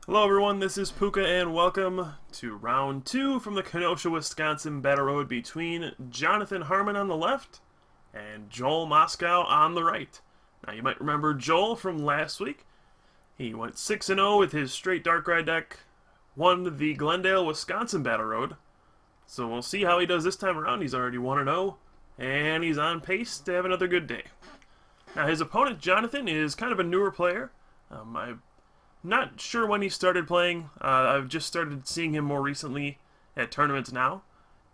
Hello everyone, this is Pooka and welcome to round 2 from the Kenosha, Wisconsin battle road between Jonathan Harmon on the left and Joel Moskow on the right. Now you might remember Joel from last week. He went 6-0 with his straight Darkrai deck, won the Glendale, Wisconsin battle road. So we'll see how he does this time around. He's already 1-0 and he's on pace to have another good day. Now his opponent Jonathan is kind of a newer player. I'm not sure when he started playing. I've just started seeing him more recently at tournaments now.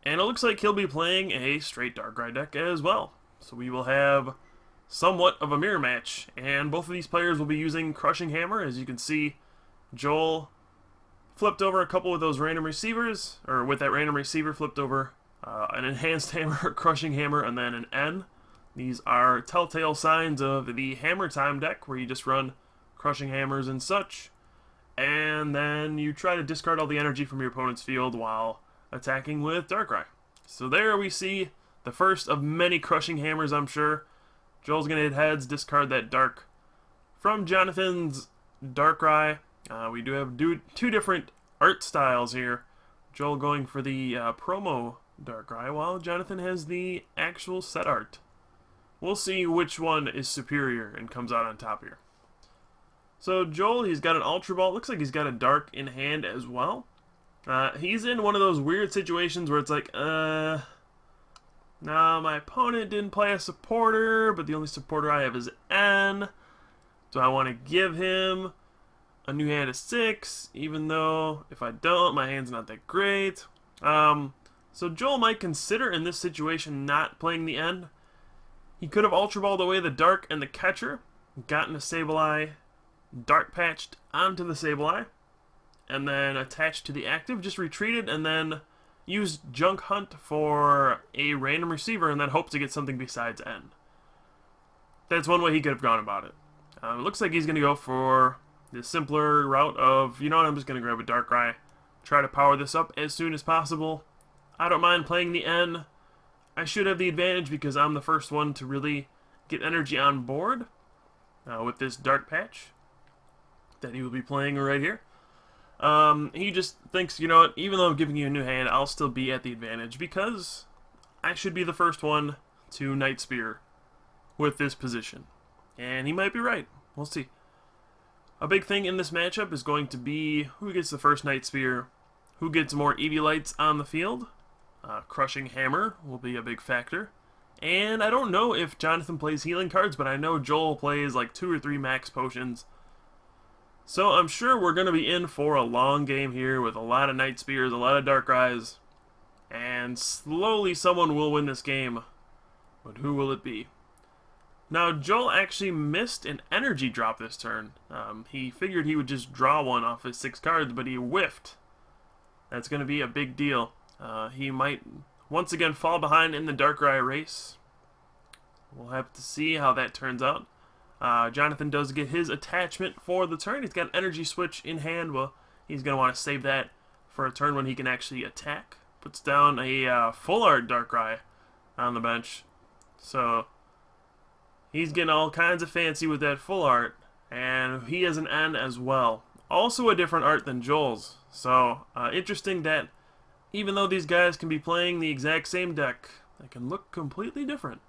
And it looks like he'll be playing a straight Darkrai deck as well. So we will have somewhat of a mirror match. And both of these players will be using Crushing Hammer. As you can see, Joel flipped over a couple of those random receivers. Or with that random receiver, flipped over an Enhanced Hammer, Crushing Hammer, and then an N. These are telltale signs of the Hammer Time deck, where you just run Crushing Hammers and such, and then you try to discard all the energy from your opponent's field while attacking with Darkrai. So there we see the first of many Crushing Hammers, I'm sure. Joel's going to hit heads, discard that Dark from Jonathan's Darkrai. We do have two different art styles here. Joel going for the promo Darkrai, while Jonathan has the actual set art. We'll see which one is superior and comes out on top here. So Joel, he's got an Ultra Ball. Looks like he's got a Dark in hand as well. He's in one of those weird situations where it's like, nah, my opponent didn't play a supporter, but the only supporter I have is N. Do I want to give him a new hand of 6, even though if I don't, my hand's not that great? So Joel might consider in this situation not playing the N. He could have Ultra Balled away the Dark and the Catcher, gotten a Sableye, Dark Patched onto the Sableye, and then attached to the active, just retreated, and then used Junk Hunt for a random receiver, and then hope to get something besides N. That's one way he could have gone about it. It looks like he's going to go for the simpler route of, you know what, I'm just going to grab a Darkrai, try to power this up as soon as possible. I don't mind playing the N. I should have the advantage because I'm the first one to really get energy on board with this Dark Patch that he will be playing right here. He just thinks, you know what, even though I'm giving you a new hand, I'll still be at the advantage because I should be the first one to Night Spear with this position. And he might be right. We'll see. A big thing in this matchup is going to be who gets the first Night Spear, who gets more Eeveelites on the field. Crushing Hammer will be a big factor. And I don't know if Jonathan plays healing cards, but I know Joel plays like 2 or 3 max potions. So I'm sure we're going to be in for a long game here with a lot of Night Spears, a lot of Darkrai's, and slowly someone will win this game. But who will it be? Now, Joel actually missed an energy drop this turn. He figured he would just draw one off his 6 cards, but he whiffed. That's going to be a big deal. He might once again fall behind in the Darkrai race. We'll have to see how that turns out. Jonathan does get his attachment for the turn. He's got an energy switch in hand. Well, he's going to want to save that for a turn when he can actually attack. Puts down a full art Darkrai on the bench. So he's getting all kinds of fancy with that full art. And he has an N as well. Also a different art than Joel's. So interesting that even though these guys can be playing the exact same deck, they can look completely different.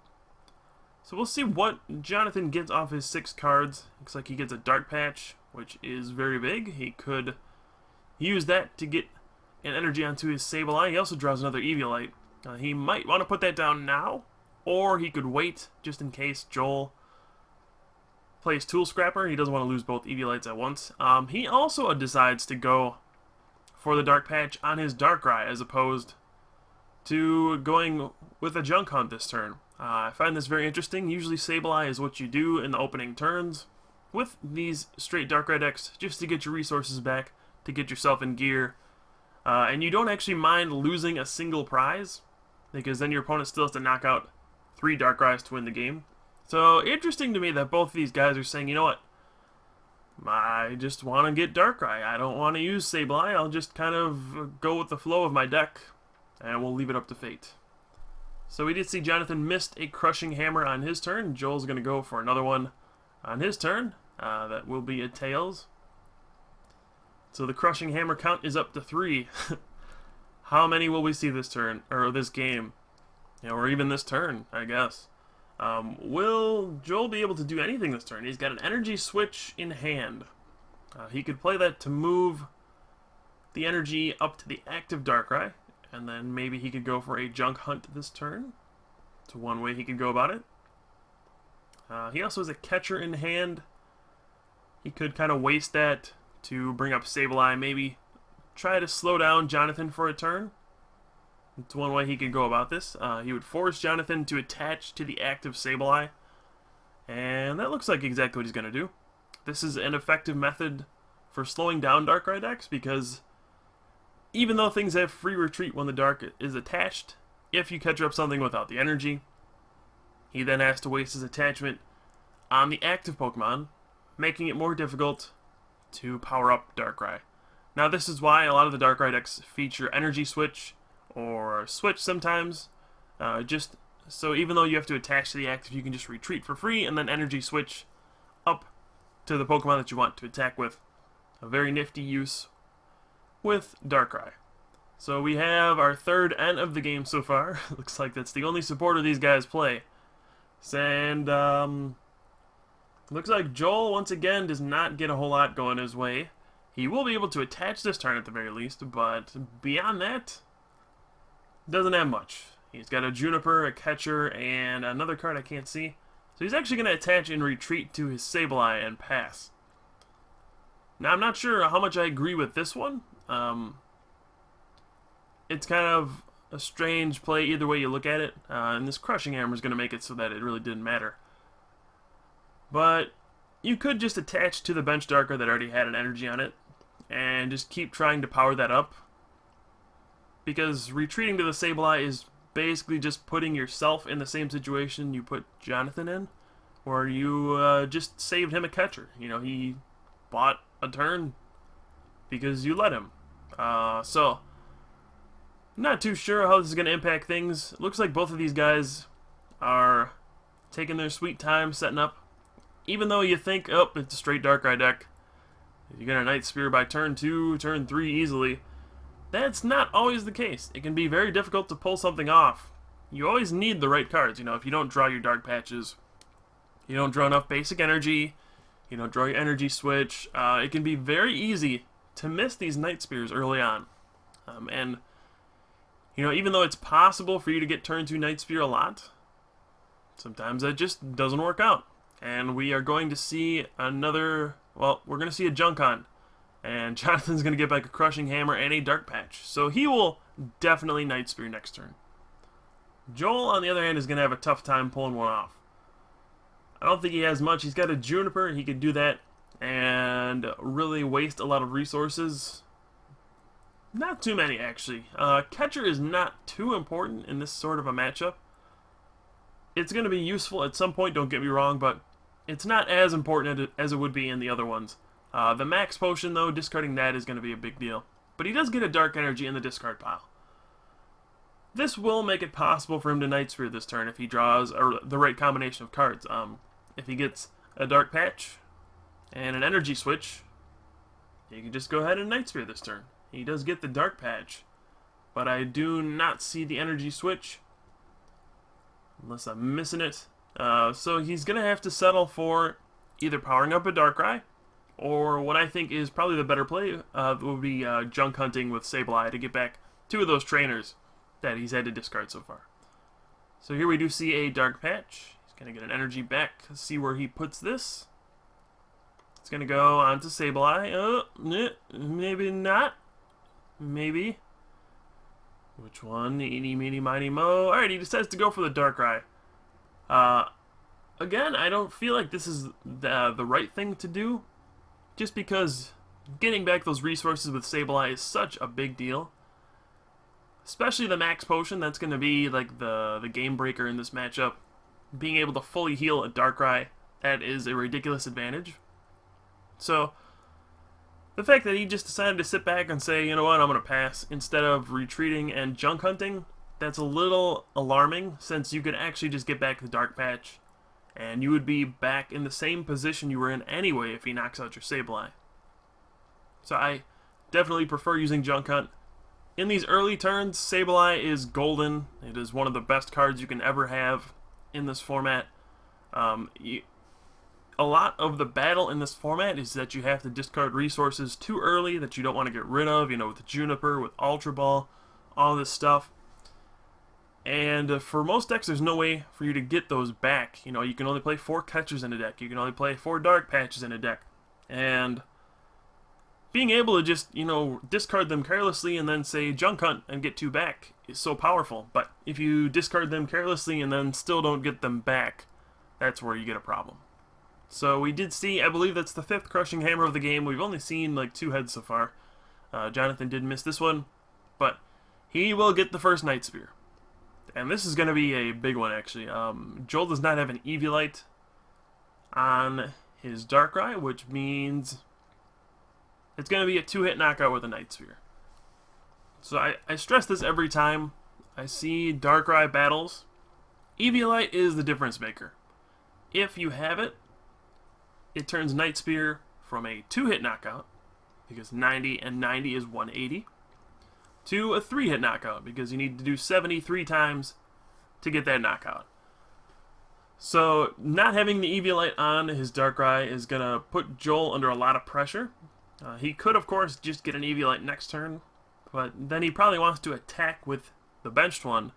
So we'll see what Jonathan gets off his 6 cards. Looks like he gets a Dark Patch, which is very big. He could use that to get an energy onto his Sableye. He also draws another Eeveelite. He might want to put that down now, or he could wait just in case Joel plays Tool Scrapper. He doesn't want to lose both Eeveelites at once. He also decides to go for the Dark Patch on his Darkrai as opposed to going with a Junk Hunt this turn. I find this very interesting. Usually Sableye is what you do in the opening turns with these straight Darkrai decks just to get your resources back, to get yourself in gear. And you don't actually mind losing a single prize because then your opponent still has to knock out 3 Darkrai's to win the game. So interesting to me that both of these guys are saying, you know what, I just want to get Darkrai. I don't want to use Sableye. I'll just kind of go with the flow of my deck and we'll leave it up to fate. So we did see Jonathan missed a Crushing Hammer on his turn. Joel's going to go for another one on his turn. That will be a Tails. So the Crushing Hammer count is up to 3. How many will we see this turn, or this game? Or even this turn, I guess. Will Joel be able to do anything this turn? He's got an energy switch in hand. He could play that to move the energy up to the active Darkrai, and then maybe he could go for a junk hunt this turn. It's one way he could go about it. He also has a catcher in hand. He could kind of waste that to bring up Sableye, maybe try to slow down Jonathan for a turn. It's one way he could go about this. He would force Jonathan to attach to the active Sableye, and that looks like exactly what he's going to do. This is an effective method for slowing down Darkrai decks, because even though things have free retreat when the Dark is attached, if you catch up something without the energy, he then has to waste his attachment on the active Pokemon, making it more difficult to power up Darkrai. Now this is why a lot of the Darkrai decks feature Energy Switch, or Switch sometimes, just so even though you have to attach to the active, you can just retreat for free, and then Energy Switch up to the Pokemon that you want to attack with. A very nifty use with Darkrai. So we have our third N of the game so far. Looks like that's the only supporter these guys play. And looks like Joel once again does not get a whole lot going his way. He will be able to attach this turn at the very least, but beyond that, doesn't have much. He's got a Juniper, a catcher, and another card I can't see. So he's actually going to attach and retreat to his Sableye and pass. Now I'm not sure how much I agree with this one. It's kind of a strange play either way you look at it, and this Crushing Hammer is going to make it so that it really didn't matter. But you could just attach to the bench Darker that already had an energy on it, and just keep trying to power that up. Because retreating to the Sableye is basically just putting yourself in the same situation you put Jonathan in, where you just saved him a catcher. You know, he bought a turn because you let him. So, not too sure how this is going to impact things. It looks like both of these guys are taking their sweet time setting up. Even though you think, oh, it's a straight Darkrai deck, you get a Night Spear by turn 2, turn 3 easily. That's not always the case. It can be very difficult to pull something off. You always need the right cards. You know, if you don't draw your Dark Patches, you don't draw enough basic energy, you don't draw your Energy Switch, it can be very easy to miss these Night Spears early on. And, you know, even though it's possible for you to get turn 2 Night Spear a lot, sometimes that just doesn't work out. And we are going to see another, well, we're going to see a Junk Hunt. And Jonathan's going to get back a Crushing Hammer and a Dark Patch. So he will definitely Night Spear next turn. Joel, on the other hand, is going to have a tough time pulling one off. I don't think he has much. He's got a Juniper. He could do that and really waste a lot of resources. Not too many, actually. Catcher is not too important in this sort of a matchup. It's going to be useful at some point, don't get me wrong, but it's not as important as it would be in the other ones. The Max Potion, though, discarding that is going to be a big deal. But he does get a Dark Energy in the discard pile. This will make it possible for him to Night Spear this turn if he draws the right combination of cards. If he gets a Dark Patch and an Energy Switch, he can just go ahead and Night Spear this turn. He does get the Dark Patch, but I do not see the Energy Switch, unless I'm missing it. So he's going to have to settle for either powering up a Darkrai, or what I think is probably the better play would be Junk Hunting with Sableye to get back 2 of those trainers that he's had to discard so far. So here we do see a Dark Patch. He's going to get an energy back. See where he puts this. It's going to go on to Sableye. Maybe not. Maybe. Which one? Eeny, meeny, miny, mo. Alright, he decides to go for the Darkrai. Again, I don't feel like this is the right thing to do. Just because getting back those resources with Sableye is such a big deal. Especially the Max Potion, that's going to be like the game breaker in this matchup. Being able to fully heal a Darkrai, that is a ridiculous advantage. So, the fact that he just decided to sit back and say, you know what, I'm going to pass, instead of retreating and Junk Hunting, that's a little alarming, since you could actually just get back the Dark Patch, and you would be back in the same position you were in anyway if he knocks out your Sableye. So I definitely prefer using Junk Hunt. In these early turns, Sableye is golden. It is one of the best cards you can ever have in this format. A lot of the battle in this format is that you have to discard resources too early that you don't want to get rid of, with Juniper, with Ultra Ball, all this stuff. And for most decks, there's no way for you to get those back. You can only play 4 catchers in a deck. You can only play 4 dark patches in a deck. And being able to just, discard them carelessly and then say Junk Hunt and get 2 back is so powerful. But if you discard them carelessly and then still don't get them back, that's where you get a problem. So we did see, I believe that's the 5th Crushing Hammer of the game. We've only seen like 2 heads so far. Jonathan did miss this one, but he will get the first Night Spear. And this is going to be a big one, actually. Joel does not have an Eviolite on his Darkrai, which means it's going to be a 2-hit knockout with a Night Spear. So I stress this every time I see Darkrai battles. Eviolite is the difference maker. If you have it, it turns Night Spear from a 2-hit knockout, because 90 and 90 is 180, to a 3-hit knockout, because you need to do 73 times to get that knockout. So not having the Eviolite on his Darkrai is going to put Joel under a lot of pressure. He could, of course, just get an Eviolite next turn, but then he probably wants to attack with the benched one,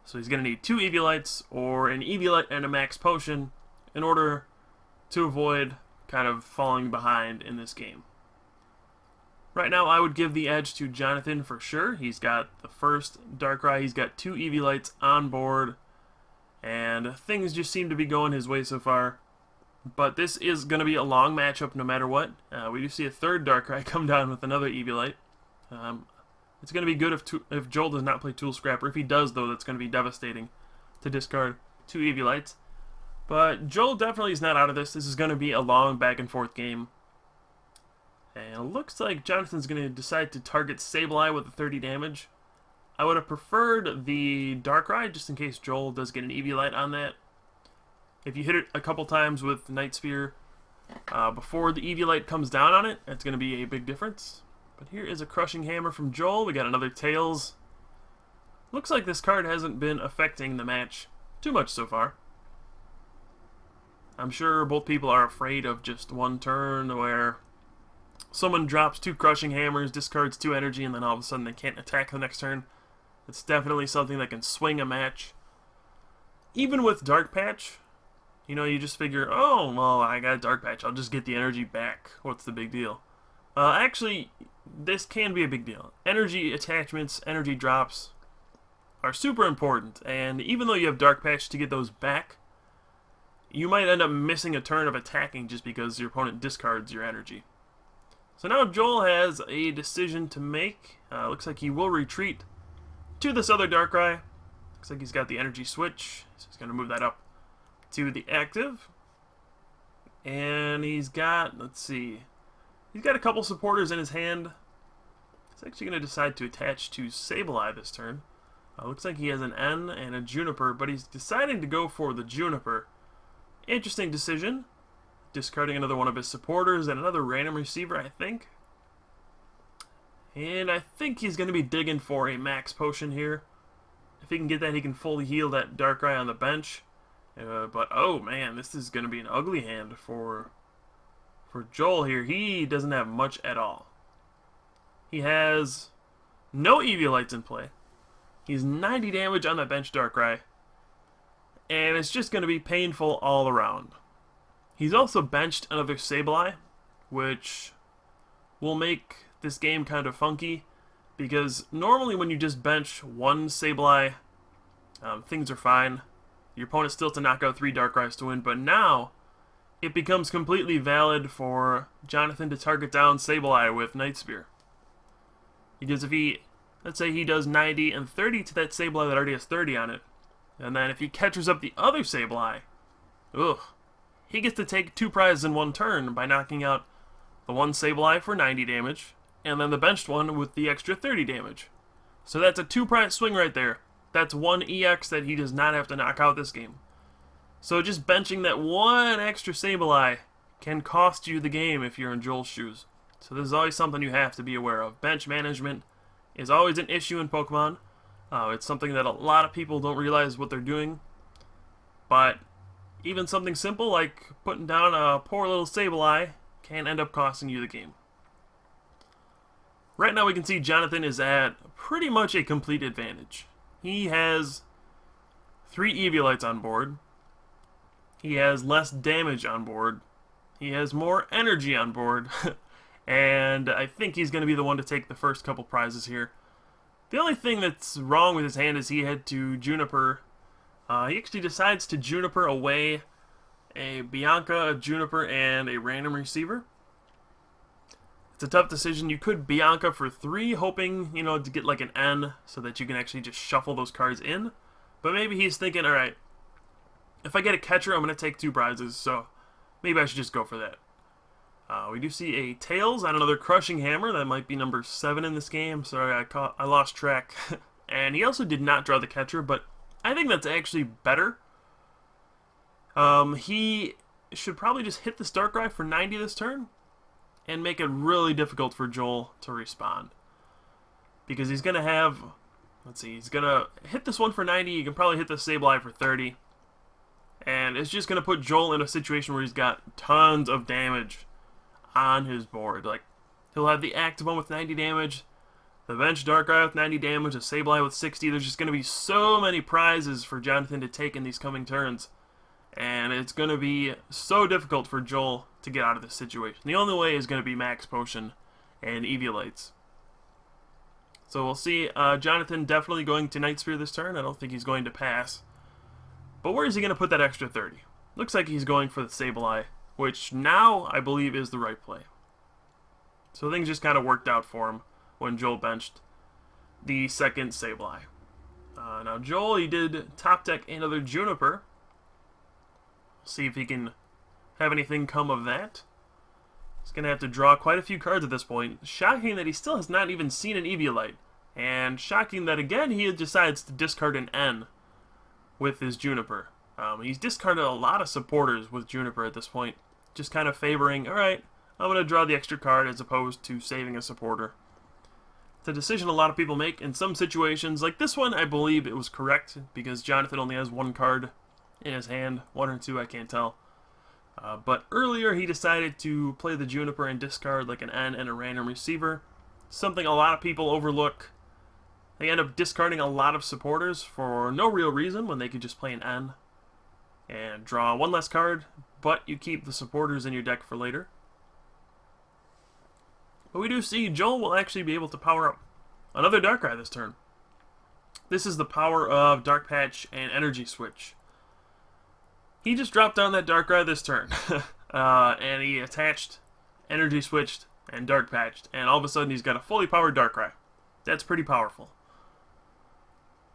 so he's going to need 2 Eviolites, or an Eviolite and a Max Potion, in order to avoid kind of falling behind in this game. Right now, I would give the edge to Jonathan for sure. He's got the first Darkrai, he's got 2 Eviolites on board, and things just seem to be going his way so far. But this is going to be a long matchup no matter what. We do see a 3rd Darkrai come down with another Eviolite. It's going to be good if Joel does not play Tool Scrapper. If he does, though, that's going to be devastating to discard 2 Eviolites. But Joel definitely is not out of this. This is going to be a long back-and-forth game. And it looks like Jonathan's going to decide to target Sableye with the 30 damage. I would have preferred the Darkrai, just in case Joel does get an Eviolite on that. If you hit it a couple times with Night Spear before the Eviolite comes down on it, that's going to be a big difference. But here is a Crushing Hammer from Joel. We got another Tails. Looks like this card hasn't been affecting the match too much so far. I'm sure both people are afraid of just one turn where someone drops 2 Crushing Hammers, discards 2 energy, and then all of a sudden they can't attack the next turn. It's definitely something that can swing a match. Even with Dark Patch, you just figure, oh, well, I got a Dark Patch, I'll just get the energy back. What's the big deal? Actually, this can be a big deal. Energy attachments, energy drops are super important, and even though you have Dark Patch to get those back, you might end up missing a turn of attacking just because your opponent discards your energy. So now Joel has a decision to make. Looks like he will retreat to this other Darkrai. Looks like he's got the energy switch, so he's going to move that up to the active. And he's got, let's see, he's got a couple supporters in his hand. He's actually going to decide to attach to Sableye this turn. Looks like he has an N and a Juniper, but he's deciding to go for the Juniper. Interesting decision. Discarding another one of his supporters and another random receiver, I think. And I think he's going to be digging for a Max Potion here. If he can get that, he can fully heal that Darkrai on the bench. But, oh man, this is going to be an ugly hand for Joel here. He doesn't have much at all. He has no Eviolites in play. He's 90 damage on that bench Darkrai. And it's just going to be painful all around. He's also benched another Sableye, which will make this game kind of funky, because normally when you just bench one Sableye, things are fine. Your opponent still to knock out 3 Darkrai's to win, but now it becomes completely valid for Jonathan to target down Sableye with Night Spear. Because if he, let's say he does 90 and 30 to that Sableye that already has 30 on it, and then if he catches up the other Sableye, he gets to take 2 prizes in one turn by knocking out the one Sableye for 90 damage, and then the benched one with the extra 30 damage. So that's a 2 prize swing right there. That's 1 EX that he does not have to knock out this game. So just benching that one extra Sableye can cost you the game if you're in Joel's shoes. So this is always something you have to be aware of. Bench management is always an issue in Pokemon. It's something that a lot of people don't realize what they're doing. But even something simple like putting down a poor little Sableye can end up costing you the game. Right now we can see Jonathan is at pretty much a complete advantage. He has 3 Eviolites on board. He has less damage on board. He has more energy on board. And I think he's going to be the one to take the first couple prizes here. The only thing that's wrong with his hand is he had to Juniper. He actually decides to Juniper away a Bianca, a Juniper, and a random receiver. It's a tough decision. You could Bianca for 3, hoping, to get like an N so that you can actually just shuffle those cards in. But maybe he's thinking, alright, if I get a catcher, I'm going to take 2 prizes, so maybe I should just go for that. We do see a Tails on another Crushing Hammer. That might be number 7 in this game. Sorry, I lost track. And he also did not draw the catcher, but I think that's actually better. He should probably just hit this Darkrai for 90 this turn and make it really difficult for Joel to respond. Because he's going to have, he's going to hit this one for 90. You can probably hit the Sableye for 30. And it's just going to put Joel in a situation where he's got tons of damage on his board. Like, he'll have the active one with 90 damage, the bench Darkrai with 90 damage, a Sableye with 60. There's just going to be so many prizes for Jonathan to take in these coming turns. And it's going to be so difficult for Joel to get out of this situation. The only way is going to be Max Potion and Eviolites. So we'll see. Jonathan definitely going to Night Spear this turn. I don't think he's going to pass. But where is he going to put that extra 30? Looks like he's going for the Sableye, which now I believe is the right play. So things just kind of worked out for him when Joel benched the second Sableye. Now Joel, he did top deck another Juniper. See if he can have anything come of that. He's going to have to draw quite a few cards at this point. Shocking that he still has not even seen an Eviolite. And shocking that again he decides to discard an N with his Juniper. He's discarded a lot of supporters with Juniper at this point. Just kind of favoring, alright, I'm going to draw the extra card as opposed to saving a supporter. It's a decision a lot of people make in some situations. Like this one, I believe it was correct because Jonathan only has 1 card in his hand. 1 or 2, I can't tell. But earlier he decided to play the Juniper and discard like an N and a random receiver. Something a lot of people overlook. They end up discarding a lot of supporters for no real reason when they could just play an N and draw 1 less card, but you keep the supporters in your deck for later. But we do see Joel will actually be able to power up another Darkrai this turn. This is the power of Dark Patch and Energy Switch. He just dropped down that Darkrai this turn, and he attached, Energy Switched, and Dark Patched, and all of a sudden he's got a fully powered Darkrai. That's pretty powerful.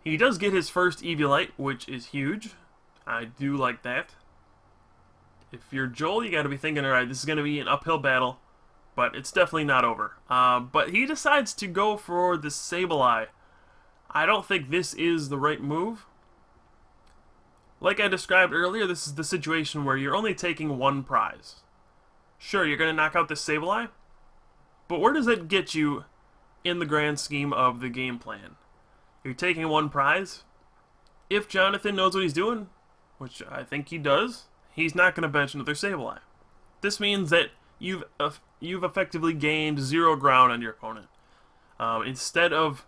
He does get his first Eviolite, which is huge. I do like that. If you're Joel, you got to be thinking, alright, this is going to be an uphill battle, but it's definitely not over. But he decides to go for the Sableye. I don't think this is the right move. Like I described earlier, this is the situation where you're only taking 1 prize. Sure, you're going to knock out the Sableye, but where does that get you in the grand scheme of the game plan? You're taking 1 prize. If Jonathan knows what he's doing, which I think he does, he's not going to bench another Sableye. This means that you've effectively gained 0 ground on your opponent. Instead of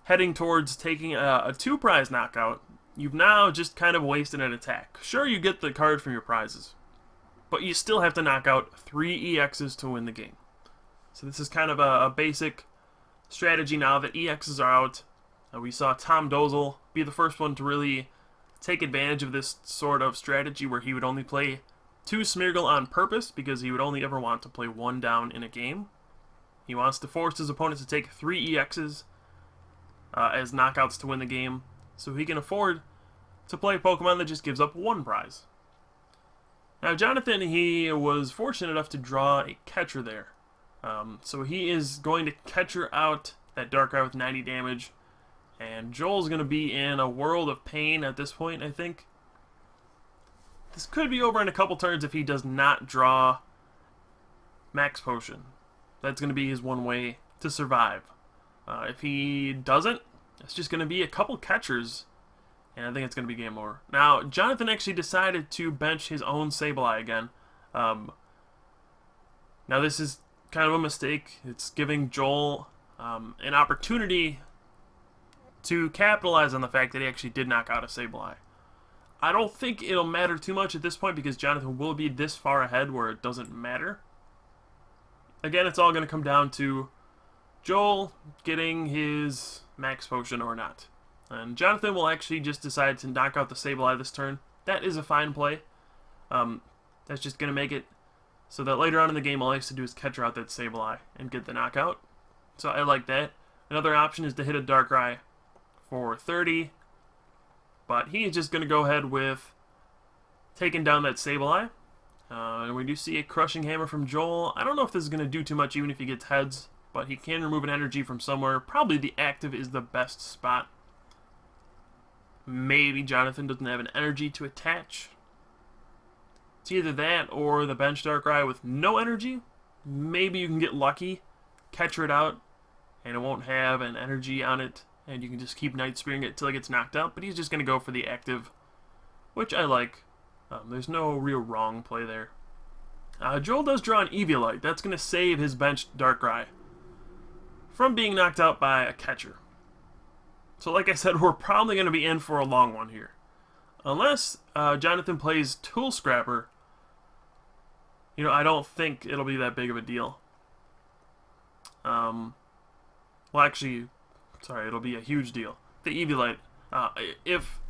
heading towards taking a 2 prize knockout, you've now just kind of wasted an attack. Sure, you get the card from your prizes, but you still have to knock out 3 EXs to win the game. So this is kind of a basic strategy now that EXs are out. We saw Tom Dozel be the first one to really take advantage of this sort of strategy where he would only play 2 Smeargle on purpose because he would only ever want to play 1 down in a game. He wants to force his opponent to take 3 EXs as knockouts to win the game, so he can afford to play a Pokemon that just gives up 1 prize. Now Jonathan, he was fortunate enough to draw a catcher there. So he is going to catcher out that Darkrai with 90 damage. And Joel's going to be in a world of pain at this point, I think. This could be over in a couple turns if he does not draw Max Potion. That's going to be his one way to survive. If he doesn't, it's just going to be a couple catchers, and I think it's going to be game over. Now, Jonathan actually decided to bench his own Sableye again. Now, this is kind of a mistake. It's giving Joel an opportunity to capitalize on the fact that he actually did knock out a Sableye. I don't think it'll matter too much at this point because Jonathan will be this far ahead where it doesn't matter. Again, it's all going to come down to Joel getting his max potion or not. And Jonathan will actually just decide to knock out the Sableye this turn. That is a fine play. That's just going to make it so that later on in the game all he has to do is catch out that Sableye and get the knockout. So I like that. Another option is to hit a Darkrai for 30. But he's just going to go ahead with taking down that Sableye. And we do see a Crushing Hammer from Joel. I don't know if this is going to do too much even if he gets heads, but he can remove an energy from somewhere. Probably the active is the best spot. Maybe Jonathan doesn't have an energy to attach. It's either that or the bench Darkrai with no energy. Maybe you can get lucky, catcher it out, and it won't have an energy on it. And you can just keep Night Spearing it till it gets knocked out. But he's just going to go for the active, which I like. There's no real wrong play there. Joel does draw an Eviolite. That's going to save his benched Darkrai from being knocked out by a catcher. So like I said, we're probably going to be in for a long one here. Unless Jonathan plays Tool Scrapper, you know, I don't think it'll be that big of a deal. Well, actually... Sorry, it'll be a huge deal. The Eviolite, if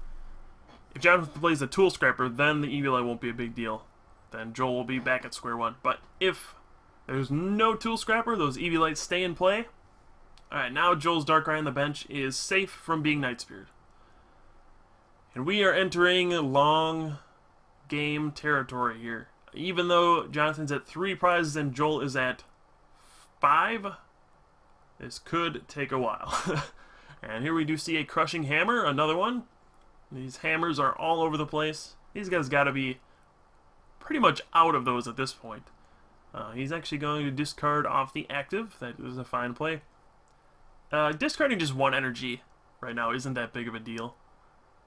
Jonathan plays the Tool Scrapper, then the Eviolite won't be a big deal. Then Joel will be back at square one. But if there's no Tool Scrapper, those Eviolites stay in play. Alright, now Joel's Darkrai on the bench is safe from being Night Speared. And we are entering long game territory here. Even though Jonathan's at 3 prizes and Joel is at 5... This could take a while. And here we do see a Crushing Hammer, another one. These hammers are all over the place. These guys got to be pretty much out of those at this point. He's actually going to discard off the active. That is a fine play. Discarding just 1 energy right now isn't that big of a deal.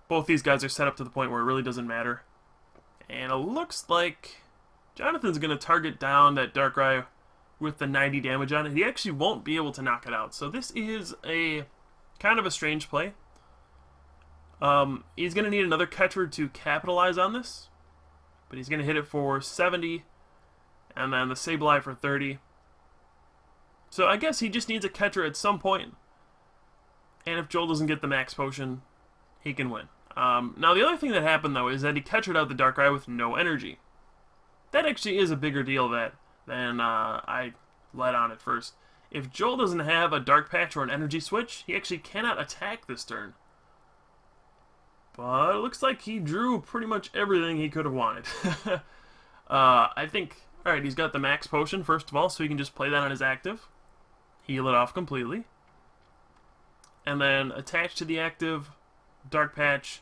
Both these guys are set up to the point where it really doesn't matter. And it looks like Jonathan's going to target down that Darkrai with the 90 damage on it. He actually won't be able to knock it out. So this is a kind of a strange play. He's going to need another catcher to capitalize on this. But he's going to hit it for 70. And then the Sableye for 30. So I guess he just needs a catcher at some point. And if Joel doesn't get the max potion, he can win. Now the other thing that happened though is that he catchered out the Darkrai with no energy. That actually is a bigger deal than I let on at first. If Joel doesn't have a Dark Patch or an Energy Switch, he actually cannot attack this turn. But it looks like he drew pretty much everything he could have wanted. I think, alright, he's got the Max Potion first of all, so he can just play that on his active. Heal it off completely. And then attach to the active, Dark Patch,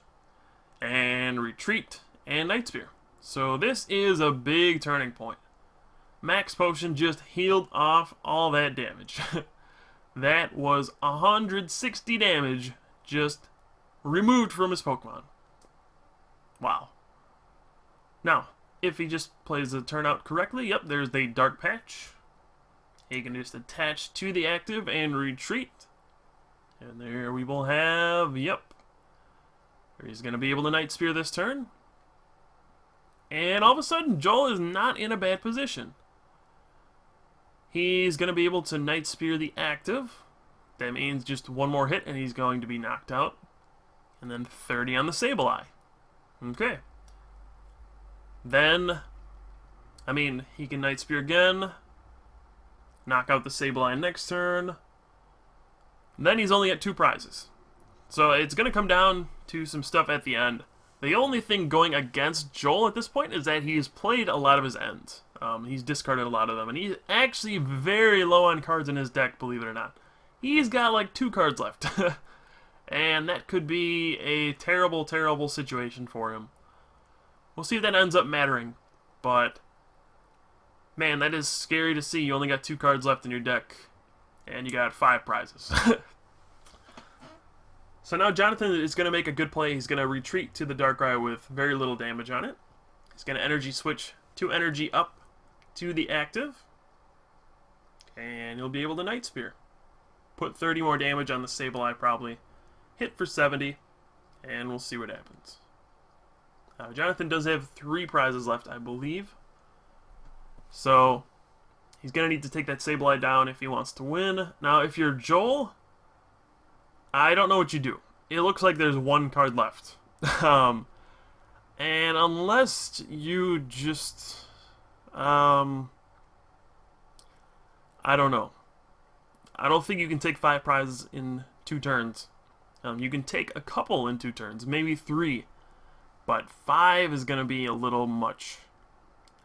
and Retreat, and Night Spear. So this is a big turning point. Max Potion just healed off all that damage. That was 160 damage just removed from his Pokemon. Wow. Now, if he just plays the turn out correctly, yep, there's the Dark Patch. He can just attach to the active and retreat. And there we will have, yep. He's going to be able to Night Spear this turn. And all of a sudden, Joel is not in a bad position. He's going to be able to Night Spear the active. That means just 1 more hit and he's going to be knocked out. And then 30 on the Sableye. Okay. Then, he can Night Spear again. Knock out the Sableye next turn. Then he's only at 2 prizes. So it's going to come down to some stuff at the end. The only thing going against Joel at this point is that he's played a lot of his ends. He's discarded a lot of them. And he's actually very low on cards in his deck, believe it or not. He's got like 2 cards left. And that could be a terrible, terrible situation for him. We'll see if that ends up mattering. But Man, that is scary to see. You only got 2 cards left in your deck, and you got 5 prizes. So now Jonathan is going to make a good play. He's going to retreat to the Darkrai with very little damage on it. He's going to energy switch 2 energy up to the active, and you'll be able to Night Spear. Put 30 more damage on the Sableye probably. Hit for 70, and we'll see what happens. Jonathan does have 3 prizes left, I believe. So he's going to need to take that Sableye down if he wants to win. Now, if you're Joel, I don't know what you do. It looks like there's 1 card left. And unless you just... I don't know. I don't think you can take 5 prizes in 2 turns. You can take a couple in 2 turns, maybe 3. But 5 is going to be a little much.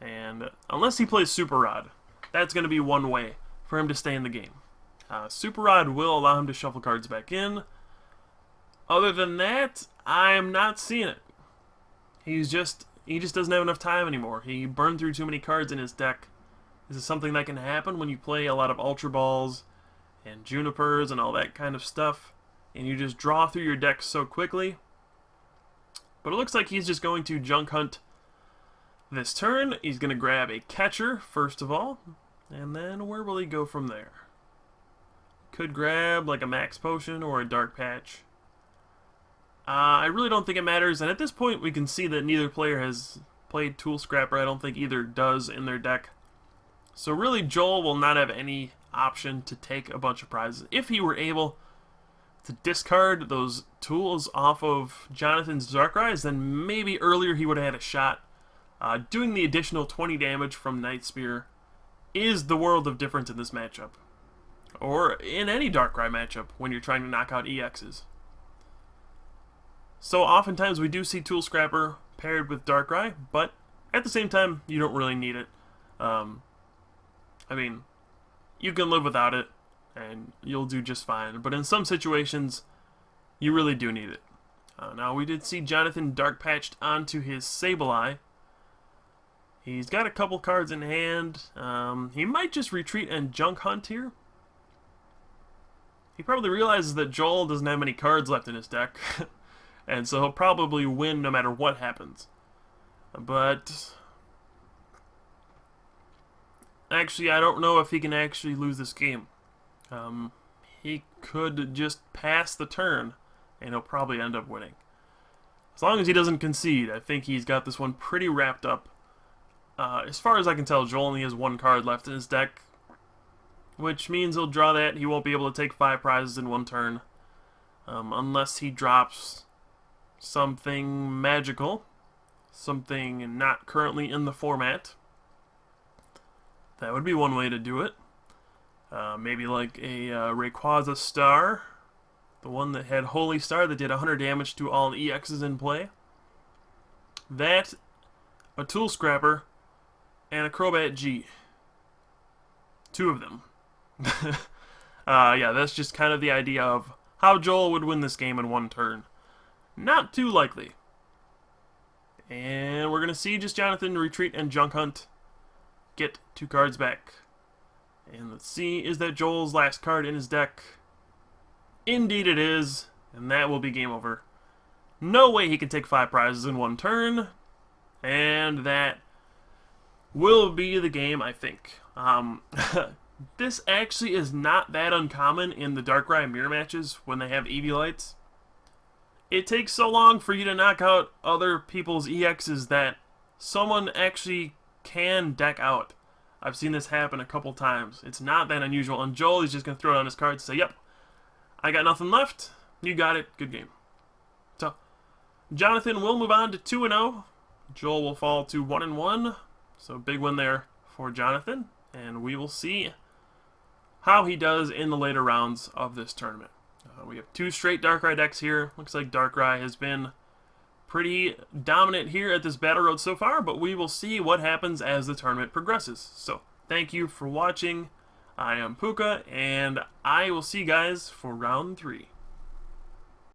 And unless he plays Super Rod, that's going to be one way for him to stay in the game. Super Rod will allow him to shuffle cards back in. Other than that, I'm not seeing it. He just doesn't have enough time anymore. He burned through too many cards in his deck. This is something that can happen when you play a lot of Ultra Balls and Junipers and all that kind of stuff, and you just draw through your deck so quickly. But it looks like he's just going to Junk Hunt this turn. He's going to grab a catcher, first of all, and then where will he go from there? Could grab like a Max Potion or a Dark Patch. I really don't think it matters, and at this point we can see that neither player has played Tool Scrapper. I don't think either does in their deck. So really Joel will not have any option to take a bunch of prizes. If he were able to discard those tools off of Jonathan's Darkrai, then maybe earlier he would have had a shot. Doing the additional 20 damage from Night Spear is the world of difference in this matchup. Or in any Darkrai matchup when you're trying to knock out EXs. So oftentimes we do see Tool Scrapper paired with Darkrai, but at the same time, you don't really need it. I mean, you can live without it, and you'll do just fine. But in some situations, you really do need it. Now, we did see Jonathan Dark Patched onto his Sableye. He's got a couple cards in hand. He might just retreat and Junk Hunt here. He probably realizes that Joel doesn't have many cards left in his deck. And so he'll probably win no matter what happens. But actually, I don't know if he can actually lose this game. He could just pass the turn, and he'll probably end up winning. As long as he doesn't concede, I think he's got this one pretty wrapped up. As far as I can tell, Joel only has 1 card left in his deck, which means he'll draw that. He won't be able to take 5 prizes in 1 turn, unless he drops something magical, something not currently in the format. That would be one way to do it. Maybe like a Rayquaza Star, the one that had Holy Star that did 100 damage to all EXs in play. That, a Tool Scrapper, and a Crobat G. 2 of them. Yeah, that's just kind of the idea of how Joel would win this game in 1 turn. Not too likely. And we're going to see just Jonathan retreat and Junk Hunt. Get 2 cards back. And let's see, is that Joel's last card in his deck? Indeed it is. And that will be game over. No way he can take 5 prizes in 1 turn. And that will be the game, I think. This actually is not that uncommon in the Darkrai mirror matches when they have Eeveelites. It takes so long for you to knock out other people's EXs that someone actually can deck out. I've seen this happen a couple times. It's not that unusual. And Joel is just going to throw it on his cards and say, yep, I got nothing left. You got it. Good game. So, Jonathan will move on to 2-0. Joel will fall to 1-1. So, big win there for Jonathan. And we will see how he does in the later rounds of this tournament. We have 2 straight Darkrai decks here. Looks like Darkrai has been pretty dominant here at this Battle Road so far, but we will see what happens as the tournament progresses. So, thank you for watching. I am Pooka, and I will see you guys for round 3.